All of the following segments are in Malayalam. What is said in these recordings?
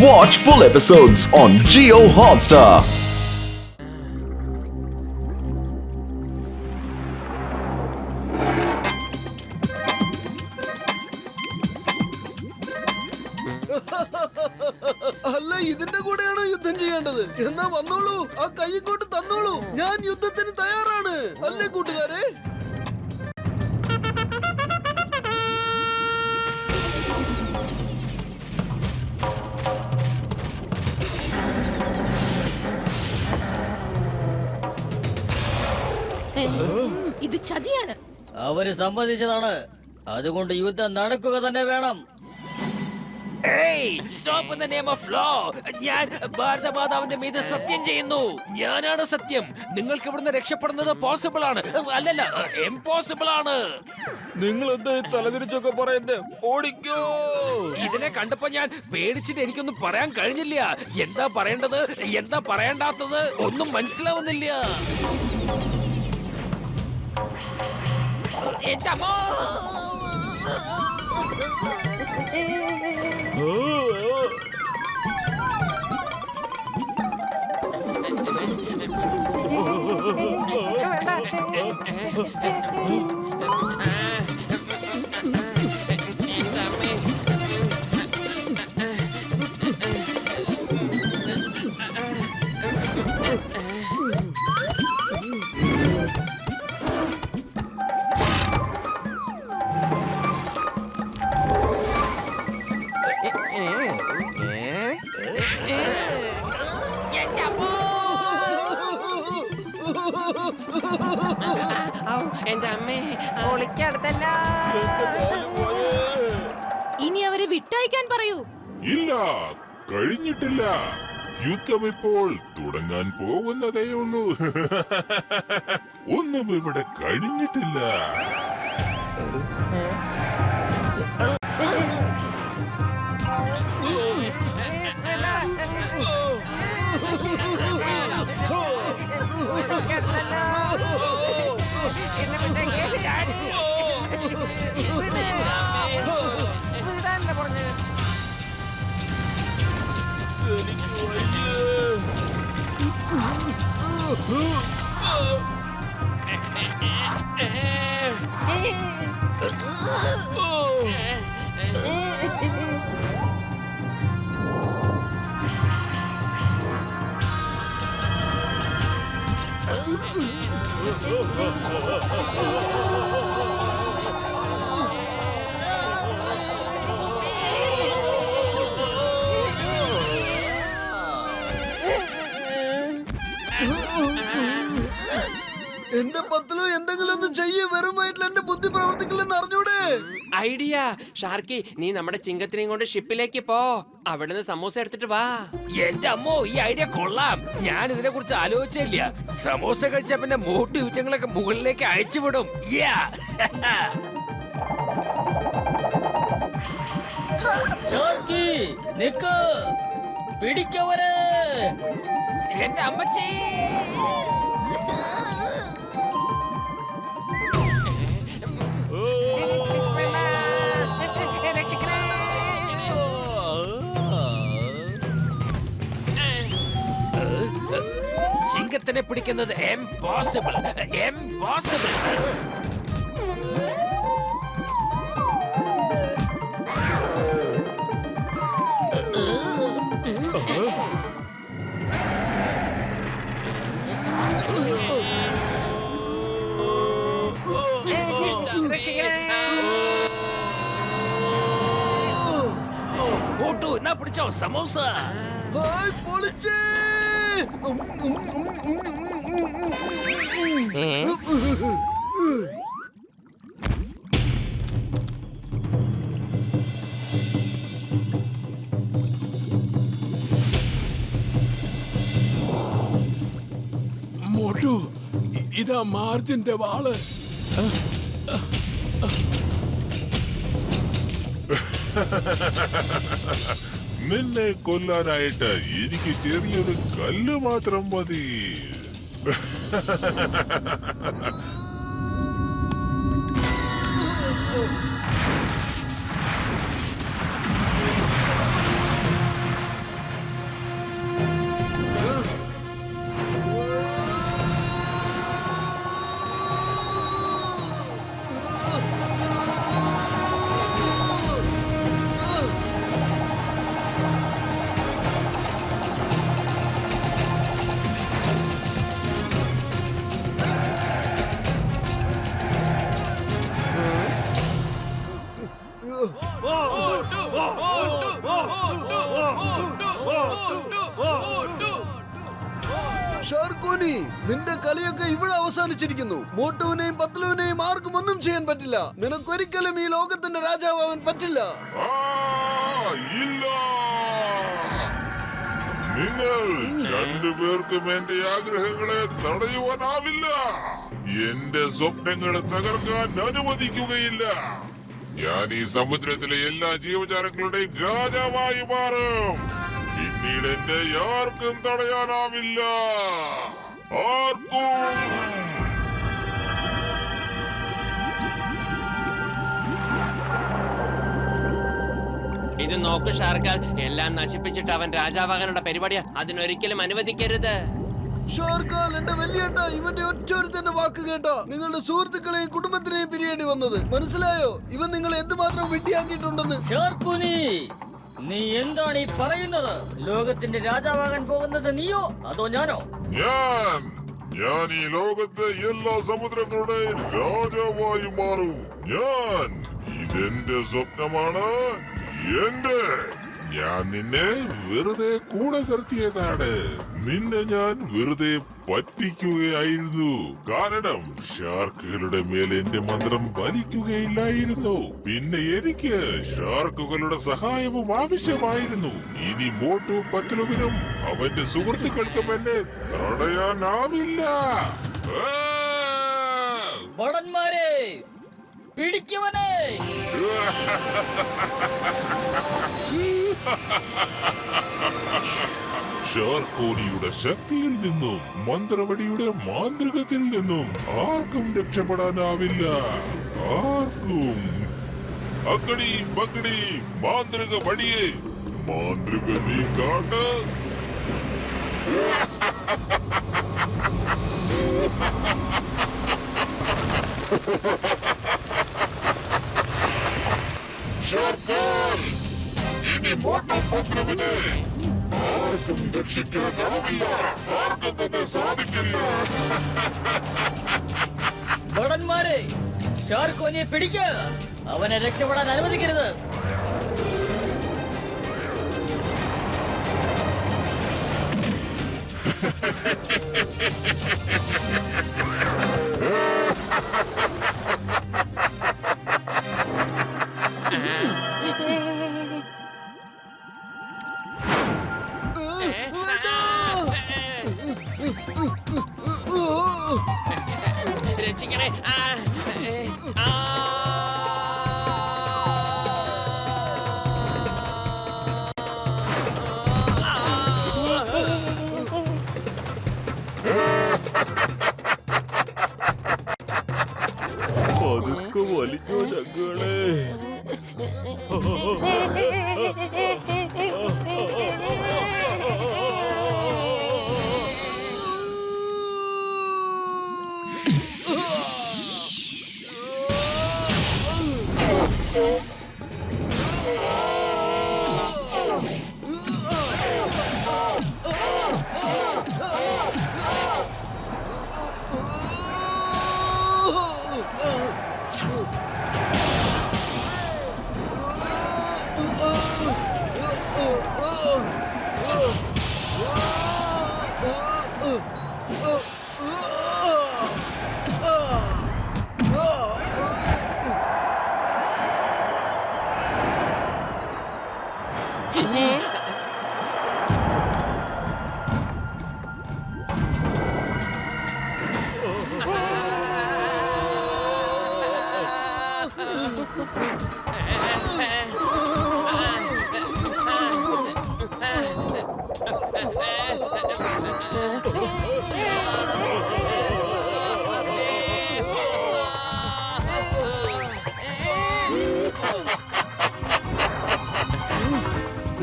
Watch full episodes on Jio Hotstar. അല്ല, ഇതിന്റെ കൂടെയാണോ യുദ്ധം ചെയ്യേണ്ടത്? എന്നാ വന്നോളൂ, ആ കൈ ഇങ്ങോട്ട് തന്നോളൂ. ഞാൻ യുദ്ധത്തിന് തയ്യാറാണ്. അല്ലേ കൂട്ടുകാരെ? ഇത് ചതിയാണ്. അവര് സമ്മതിച്ചതാണ്, അതുകൊണ്ട് യുദ്ധം നടക്കുക തന്നെ വേണം. ഞാൻ ഭാരതമാതാവിന്റെ മീത് സത്യം ചെയ്യുന്നു. ഞാനാണ് സത്യം. നിങ്ങൾക്ക് ഇവിടുന്ന് രക്ഷപ്പെടുന്നത് പോസിബിൾ ആണ്, അല്ലല്ല ഇംപോസിബിൾ ആണ്. നിങ്ങൾ എന്താ തലതിരിച്ചൊക്കെ പറയുന്നത്? ഓടിക്കോ! ഇതിനെ കണ്ടപ്പോ ഞാൻ പേടിച്ചിട്ട് എനിക്കൊന്നും പറയാൻ കഴിഞ്ഞില്ല. എന്താ പറയേണ്ടത്, എന്താ പറയേണ്ടാത്തത് ഒന്നും മനസ്സിലാവുന്നില്ല. എന്റെ അമ്മോ! എന്റെ അമ്മേ, ഒളിക്കടുത്തല്ല. ഇനി അവരെ വിട്ടയക്കാൻ പറയൂ. ഇല്ല, കഴിഞ്ഞിട്ടില്ല. യുദ്ധം ഇപ്പോൾ തുടങ്ങാൻ പോകുന്നതേയുള്ളൂ. ഒന്നും ഇവിടെ കഴിഞ്ഞിട്ടില്ല. എന്റെ പത്തിലോ എന്തെങ്കിലും ഒന്ന് ചെയ്യ്. വെറും വയറ്റിൽ എന്റെ ബുദ്ധി പ്രവർത്തിക്കില്ലെന്ന് അറിഞ്ഞൂടെ? ഐഡിയ. ഷാർക്കി, നീ നമ്മുടെ ചിങ്കത്തിനെയും കൊണ്ട് ഷിപ്പിലേക്ക് പോ. അവിടുന്ന് സമൂസ എടുത്തിട്ട് വാ. എന്റെ അമ്മോ, ഈ ഐഡിയ കൊള്ളാം. ഞാൻ ഇതിനെ കുറിച്ച് ആലോചിച്ചില്ല. സമോസ കഴിച്ച പിന്നെ മോട്ടു യുറ്റങ്ങളൊക്കെ മുകളിലേക്ക് അയച്ചുവിടും. ഷാർക്കി, നിക്ക്, പിടിക്കവരെ. എന്റെ അമ്മച്ചി! സിംഹത്തിനെ പിടിക്കുന്നത് ഇംപോസിബിൾ, ഇംപോസിബിൾ. മോട്ടു, എന്നാ പിടിച്ചോ സമോസ. ഹായ്, പൊളിച്ചേ! മോട്ടു, ഇതാ മാർജിന്റെ വാള്. നിന്നെ കൊല്ലാനായിട്ട് എനിക്ക് ചെറിയൊരു കല്ല് മാത്രം മതി. ഷാർക്കോനി, നിന്റെ കളിയൊക്കെ ഇവിടെ അവസാനിച്ചിരിക്കുന്നു. മോട്ടുവിനെയും പത്ലുവിനെയും ആർക്കും ഒന്നും ചെയ്യാൻ പറ്റില്ല. നിനക്കൊരിക്കലും ഈ ലോകത്തിന്റെ രാജാവാൻ പറ്റില്ല. ഇല്ല, നിങ്ങൾ രണ്ടുപേർക്കും എന്റെ ആഗ്രഹങ്ങളെ തടയുവാനാവില്ല. എന്റെ സ്വപ്നങ്ങളെ തകർക്കാൻ അനുവദിക്കുകയില്ല. ഞാൻ ഈ സമുദ്രത്തിലെ എല്ലാ ജീവജാലങ്ങളുടെയും രാജാവായി മാറും. പിന്നീട് എന്നെ ആർക്കും തടയാനാവില്ല. ആർക്കും. ഇത് നോക്കൂ ഷാർക്കാൽ, എല്ലാം നശിപ്പിച്ചിട്ട് അവൻ രാജാവാകാനുള്ള പരിപാടിയാ. അതിനൊരിക്കലും അനുവദിക്കരുത്. ഷാർക്കാൽ, എന്റെ വലിയേട്ട, ഇവന്റെ ഒറ്റൊരുത്തന്റെ വാക്ക് കേട്ടാ നിങ്ങളുടെ സുഹൃത്തുക്കളെയും കുടുംബത്തിനെയും പിരിയേണ്ടി വന്നത്. മനസ്സിലായോ ഇവൻ നിങ്ങളെ എന്തുമാത്രം വെട്ടിയാക്കിയിട്ടുണ്ടെന്ന്? ഷാർക്കുനി, നീ എന്താണ് ഈ പറയുന്നത്? ലോകത്തിന്റെ രാജാവാകാൻ പോകുന്നത് നീയോ അതോ ഞാനോ? ഞാൻ ഈ ലോകത്തെ എല്ലാ സമുദ്രങ്ങളുടെയും രാജാവായി മാറും. ഇതെന്റെ സ്വപ്നമാണ്. ഞാൻ നിന്നെ വെറുതെ കൂടെ നിർത്തിയതാണ്. നിന്നെ ഞാൻ വെറുതെ പറ്റിക്കുകയായിരുന്നു. കാരണം ഷാർക്കുകളുടെ മേൽ എന്റെ മന്ത്രം വലിക്കുകയില്ലായിരുന്നു. പിന്നെ എനിക്ക് ഷാർക്കുകളുടെ സഹായവും ആവശ്യമായിരുന്നു. ഇനി മോട്ടു പത്ലുവിനും അവന്റെ സുഹൃത്തുക്കൾക്കും എന്നെ തടയാനാവില്ല. ഭടന്മാരെ, പിടിക്കുവനെ! ഷാർക്കോനിയുടെ ശക്തിയിൽ നിന്നും മന്ത്രവടിയുടെ മാന്ത്രികത്തിൽ നിന്നും ആർക്കും രക്ഷപ്പെടാനാവില്ല. ആർക്കും. അക്കടി പക്കടി മാന്ത്രിക വടിയെ, മാന്ത്രിക നീ കാട്ട്. ഇനി മോട്ടോപത്ലുവിനെ ആർക്കും രക്ഷിക്കാനാവില്ല. ആർക്കും തന്നെ സാധിക്കില്ല. ഭടന്മാരെ, ഷാർക്കോനിയെ പിടിക്കുക. അവനെ രക്ഷപ്പെടാൻ അനുവദിക്കരുത്. രക്ഷിക്കണേ. പതുക്കെ വലിക്കോ ചങ്കളെ.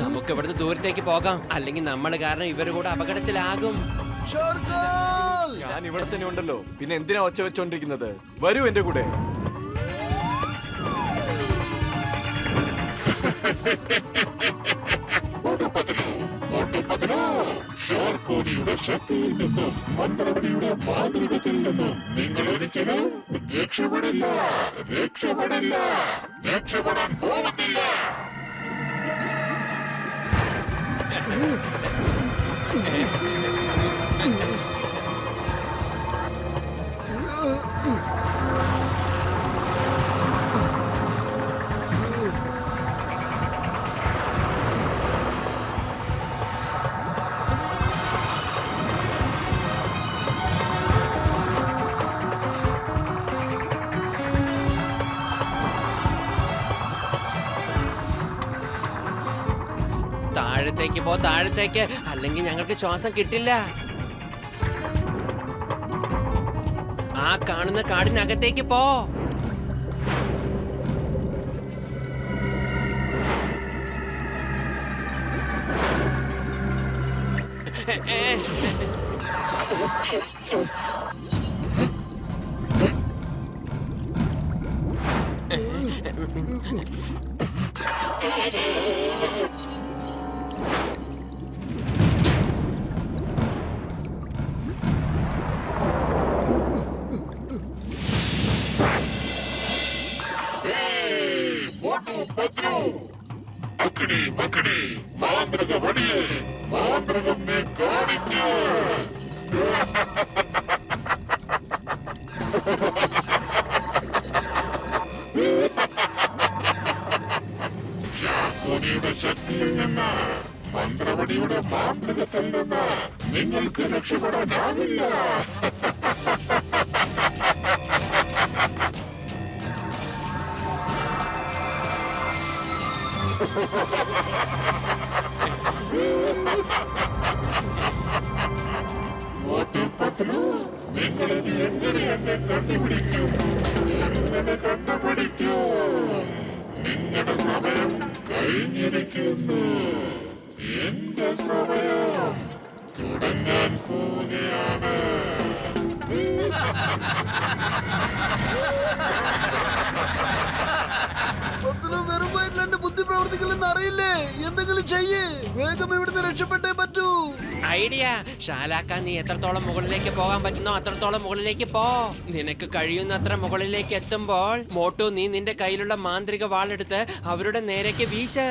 നമുക്ക് ഇവിടുന്ന് ദൂരത്തേക്ക് പോകാം. അല്ലെങ്കിൽ നമ്മൾ കാരണം ഇവര് കൂടെ അപകടത്തിലാകും. ഷാർക്കാൽ, ഞാൻ ഇവിടെ തന്നെ ഉണ്ടല്ലോ, പിന്നെ എന്തിനാ ഒച്ച വെച്ചോണ്ടിരിക്കുന്നത്? വരൂ എന്റെ കൂടെ. ഷാർക്കോനിയുടെ ശക്തിയിൽ നിന്നും മന്ത്രവടിയുടെ മാന്ത്രികത്തിൽ നിന്നും നിങ്ങൾ ഒരിക്കലും രക്ഷപ്പെടില്ല. രക്ഷപ്പെടില്ല. രക്ഷപ്പെടാൻ പോകുന്നില്ല. താഴത്തേക്ക് പോ, താഴത്തേക്ക്, അല്ലെങ്കിൽ ഞങ്ങൾക്ക് ശ്വാസം കിട്ടില്ല. ആ കാണുന്ന കാടിനകത്തേക്ക് പോ. മക്കടി മക്കടി മാന്ത്രിക വടിയെ മാന്ത്രികം നീ കാണിക്കൂ. ശാക്കൂനിയുടെ ശക്തിയിൽ നിന്ന്, മന്ത്രവടിയുടെ മാന്ത്രികത്തിൽ നിന്ന് നിങ്ങൾക്ക് രക്ഷപ്പെടാനാവില്ല. നിങ്ങളിത് എങ്ങനെ എന്നെ കണ്ടുപിടിക്കും? എങ്ങനെ കണ്ടുപിടിക്കൂ? നിങ്ങളുടെ സമയം കഴിഞ്ഞിരിക്കുന്നു. എന്റെ സമയം തുടങ്ങാൻ പോവുകയാണ്. വെറും വയറ്റിൽ എന്റെ ബുദ്ധി പ്രവർത്തിക്കില്ലെന്ന് അറിയില്ലേ? എന്തെങ്കിലും ചെയ്യേ, വേഗം ഇവിടുന്ന് രക്ഷപ്പെട്ടേ പറ്റൂ. ഐഡിയ. ഷാലാക്ക, നീ എത്രത്തോളം മുകളിലേക്ക് പോകാൻ പറ്റുന്നോ അത്രത്തോളം മുകളിലേക്ക് പോ. നിനക്ക് കഴിയുന്നത്ര മുകളിലേക്ക് എത്തുമ്പോൾ മോട്ടു, നീ നിന്റെ കയ്യിലുള്ള മാന്ത്രിക വാളെടുത്ത് അവരുടെ നേരേക്ക് വീശ്.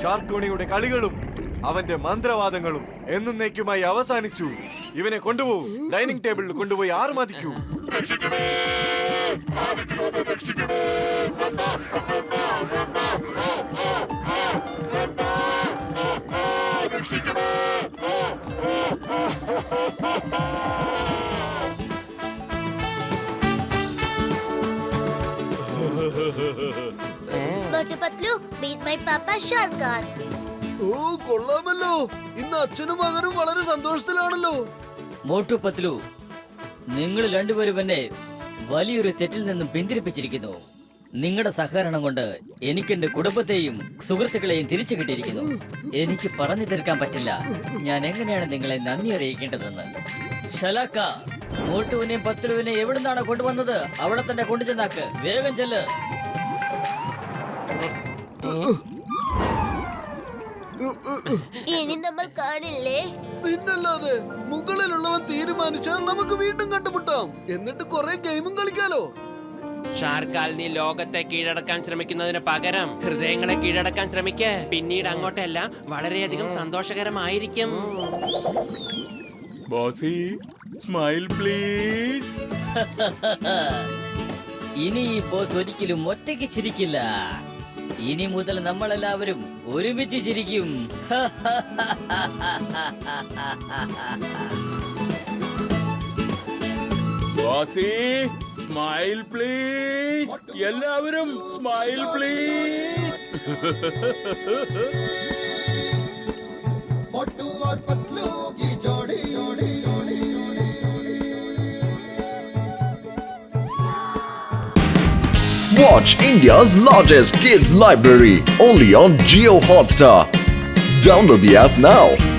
ഷാർക്കൂണിയുടെ കളികളും അവന്റെ മന്ത്രവാദങ്ങളും എന്നേക്കുമായി അവസാനിച്ചു. ഇവനെ കൊണ്ടുപോകും, ഡൈനിങ് ടേബിളിൽ കൊണ്ടുപോയി ആറുമതിക്കൂ. Motu Patlu, meet my papa Shark Khan. ഓ, കൊള്ളാമല്ലോ. ഇന്ന് അച്ഛനും മകനും വളരെ സന്തോഷത്തിലാണല്ലോ. മോട്ടു പത്ലു, നിങ്ങൾ രണ്ടുപേരും എന്നെ വലിയൊരു തെറ്റിൽ നിന്നും പിന്തിരിപ്പിച്ചിരിക്കുന്നു. നിങ്ങളുടെ സഹകരണം കൊണ്ട് എനിക്ക് എന്റെ കുടുംബത്തെയും സുഹൃത്തുക്കളെയും തിരിച്ചു കിട്ടിയിരിക്കുന്നു. എനിക്ക് പറഞ്ഞു തീർക്കാൻ പറ്റില്ല ഞാൻ എങ്ങനെയാണ് നിങ്ങളെ നന്ദി അറിയിക്കേണ്ടതെന്ന്. ഷലാക്ക, മോട്ടുവിനെയും പത്ലുവിനെ എവിടുന്നാണ് കൊണ്ടുവന്നത് അവിടെ തന്നെ കൊണ്ടുചെന്നാക്ക്. വേഗം ചെല്ല്. ഇനി നമ്മൾ കാണില്ലേ? പിന്നല്ലാതെ, മുകളിലുള്ളവൻ തീരുമാനിച്ചാൽ നമുക്ക് വീണ്ടും കണ്ടുമുട്ടാം. എന്നിട്ട് കുറെ ഗെയിമും കളിക്കാലോ. ഷാർക്കാൽ, നീ ലോകത്തെ കീഴടക്കാൻ ശ്രമിക്കുന്നതിന് പകരം ഹൃദയങ്ങളെ കീഴടക്കാൻ ശ്രമിക്ക. പിന്നീട് അങ്ങോട്ടെല്ലാം വളരെയധികം സന്തോഷകരമായിരിക്കും. Bossy, smile please. ഇനി ഈ ബോസ് ഒരിക്കലും ഒറ്റയ്ക്ക് ചിരിക്കില്ല. ഇനി മുതൽ നമ്മളെല്ലാവരും ഒരുമിച്ച് ചിരിക്കും. ബോസി, സ്മൈൽ പ്ലീസ്. എല്ലാവരും smile please. Watch India's largest kids library only on Jio Hotstar. Download the app now.